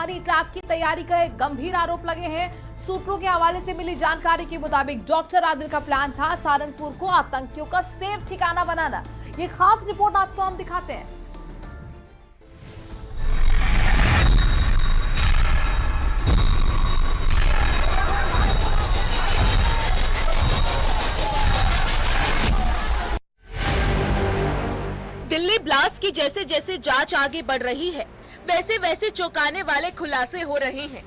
Honey trap की तैयारी का गंभीर आरोप लगे हैं। सूत्रों के हवाले से मिली जानकारी के मुताबिक डॉक्टर आदिल का प्लान था सहारनपुर को आतंकियों का सेफ ठिकाना बनाना। ये खास रिपोर्ट आपको हम दिखाते हैं। दिल्ली ब्लास्ट की जैसे जैसे जांच आगे बढ़ रही है, वैसे वैसे चौंकाने वाले खुलासे हो रहे हैं।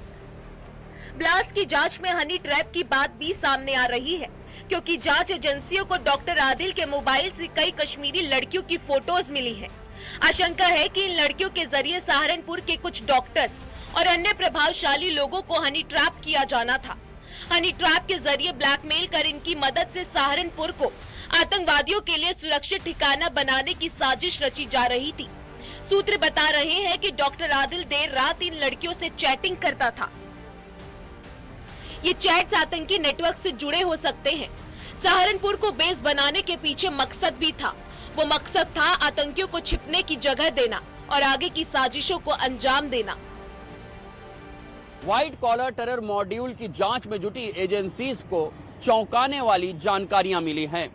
ब्लास्ट की जांच में हनी ट्रैप की बात भी सामने आ रही है, क्योंकि जांच एजेंसियों को डॉक्टर आदिल के मोबाइल से कई कश्मीरी लड़कियों की फोटोज मिली है। आशंका है कि इन लड़कियों के जरिए सहारनपुर के कुछ डॉक्टर्स और अन्य प्रभावशाली लोगों को हनी ट्रैप किया जाना था। हनी ट्रैप के जरिए ब्लैकमेल कर इनकी मदद से सहारनपुर को आतंकवादियों के लिए सुरक्षित ठिकाना बनाने की साजिश रची जा रही थी। सूत्र बता रहे हैं कि डॉक्टर आदिल देर रात इन लड़कियों से चैटिंग करता था। ये चैट्स आतंकी नेटवर्क से जुड़े हो सकते हैं। सहारनपुर को बेस बनाने के पीछे मकसद भी था। वो मकसद था आतंकियों को छिपने की जगह देना और आगे की साजिशों को अंजाम देना। व्हाइट कॉलर टेरर मॉड्यूल की जांच में जुटी एजेंसीज को चौंकाने वाली जानकारियां मिली हैं।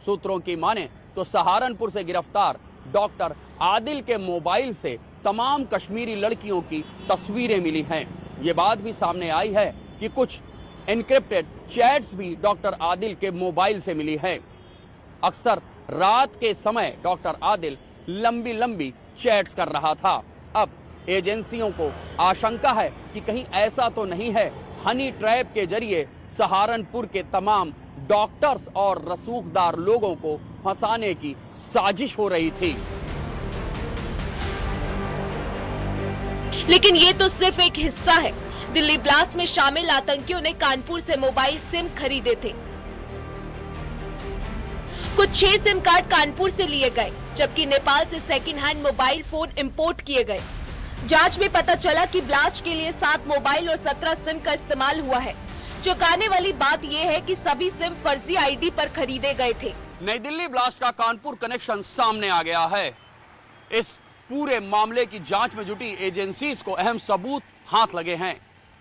सूत्रों की माने तो सहारनपुर से गिरफ्तार डॉक्टर आदिल के मोबाइल से तमाम कश्मीरी लड़कियों की तस्वीरें मिली हैं। ये बात भी सामने आई है कि कुछ एनक्रिप्टेड चैट्स भी डॉक्टर आदिल के मोबाइल से मिली है। अक्सर रात के समय डॉक्टर आदिल लंबी लंबी चैट्स कर रहा था। अब एजेंसियों को आशंका है कि कहीं ऐसा तो नहीं है हनी ट्रैप के जरिए सहारनपुर के तमाम डॉक्टर्स और रसूखदार लोगों को फंसाने की साजिश हो रही थी। लेकिन ये तो सिर्फ एक हिस्सा है। दिल्ली ब्लास्ट में शामिल आतंकियों ने कानपुर से मोबाइल सिम खरीदे थे। कुछ 6 सिम कार्ड कानपुर से लिए गए, जबकि नेपाल से second hand mobile phone import किए गए। जांच में पता चला कि ब्लास्ट के लिए 7 मोबाइल और 17 सिम का इस्तेमाल हुआ है। चौंकाने वाली बात यह है कि सभी सिम फर्जी आईडी पर खरीदे गए थे। नई दिल्ली ब्लास्ट का कानपुर कनेक्शन सामने आ गया है। इस पूरे मामले की जांच में जुटी एजेंसीज को अहम सबूत हाथ लगे हैं।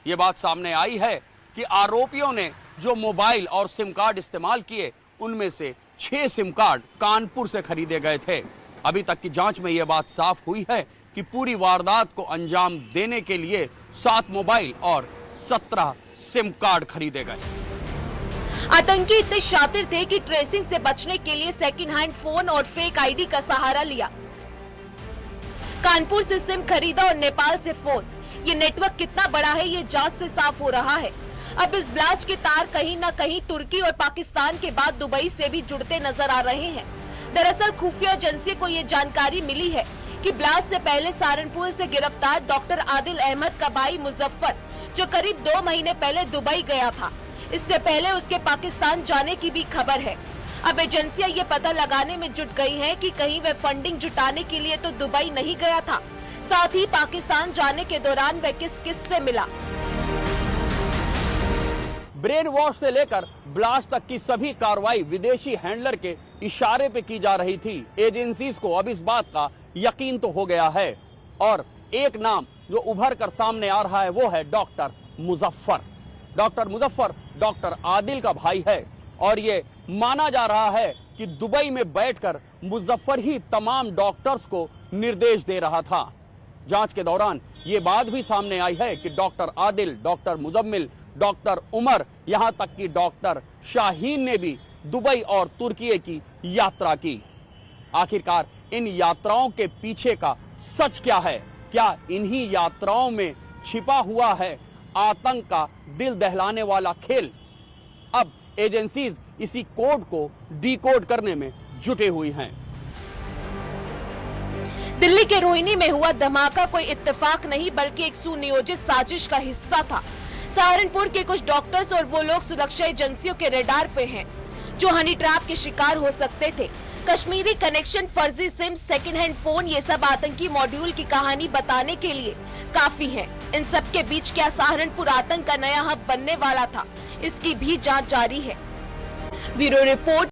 ये बात सामने आई है कि आरोपियों ने जो मोबाइल और सिम कार्ड इस्तेमाल किए, उनमें से 6 सिम कार्ड कानपुर से खरीदे गए थे। अभी तक की जांच में यह बात साफ हुई है कि पूरी वारदात को अंजाम देने के लिए 7 मोबाइल और 17 सिम कार्ड खरीदे गए। आतंकी इतने शातिर थे कि ट्रेसिंग से बचने के लिए सेकंड हैंड फोन और फेक आईडी का सहारा लिया। कानपुर से सिम खरीदा और नेपाल से फोन। ये नेटवर्क कितना बड़ा है, ये जांच से साफ हो रहा है। अब इस ब्लास्ट के तार कहीं न कहीं तुर्की और पाकिस्तान के बाद दुबई से भी जुड़ते नजर आ रहे हैं। दरअसल खुफिया एजेंसी को ये जानकारी मिली है कि ब्लास्ट से पहले सहारनपुर से गिरफ्तार डॉक्टर आदिल अहमद का भाई मुजफ्फर, जो करीब 2 महीने पहले दुबई गया था, इससे पहले उसके पाकिस्तान जाने की भी खबर है। अब एजेंसियां ये पता लगाने में जुट गई हैं कि कहीं वह फंडिंग जुटाने के लिए तो दुबई नहीं गया था, साथ ही पाकिस्तान जाने के दौरान वह किस किस से मिला। ब्रेन वॉश से लेकर ब्लास्ट तक की सभी कार्रवाई विदेशी हैंडलर के इशारे पे की जा रही थी। एजेंसीज को अब इस बात का यकीन तो हो गया है, और एक नाम जो उभर कर सामने आ रहा है वो है doctor Muzaffar. Doctor Muzaffar doctor Adil का भाई है, और ये माना जा रहा है कि दुबई में बैठकर मुजफ्फर ही तमाम डॉक्टर्स को निर्देश दे रहा था। जांच के दौरान ये बात भी सामने आई है कि doctor Adil, doctor Muzammil, doctor Umar, यहां तक कि डॉक्टर शाहीन ने भी दुबई और तुर्की की यात्रा की। आखिरकार इन यात्राओं के पीछे का सच क्या है? क्या इन्हीं यात्राओं में छिपा हुआ है आतंक का दिल दहलाने वाला खेल? अब एजेंसीज इसी कोड को डिकोड करने में जुटे हुई हैं। दिल्ली के रोहिणी में हुआ धमाका कोई इत्तेफाक नहीं, बल्कि एक सुनियोजित साजिश का हिस्सा था। सहारनपुर के कुछ डॉक्टर्स और वो लोग सुरक्षा एजेंसियों के रडार पे हैं, जो हनी ट्रैप के शिकार हो सकते थे। कश्मीरी कनेक्शन, फर्जी सिम, सेकंड हैंड फोन, ये सब आतंकी मॉड्यूल की कहानी बताने के लिए काफी है। इन सब के बीच क्या सहारनपुर आतंक का नया हब बनने वाला था, इसकी भी जांच जारी है। Bureau report.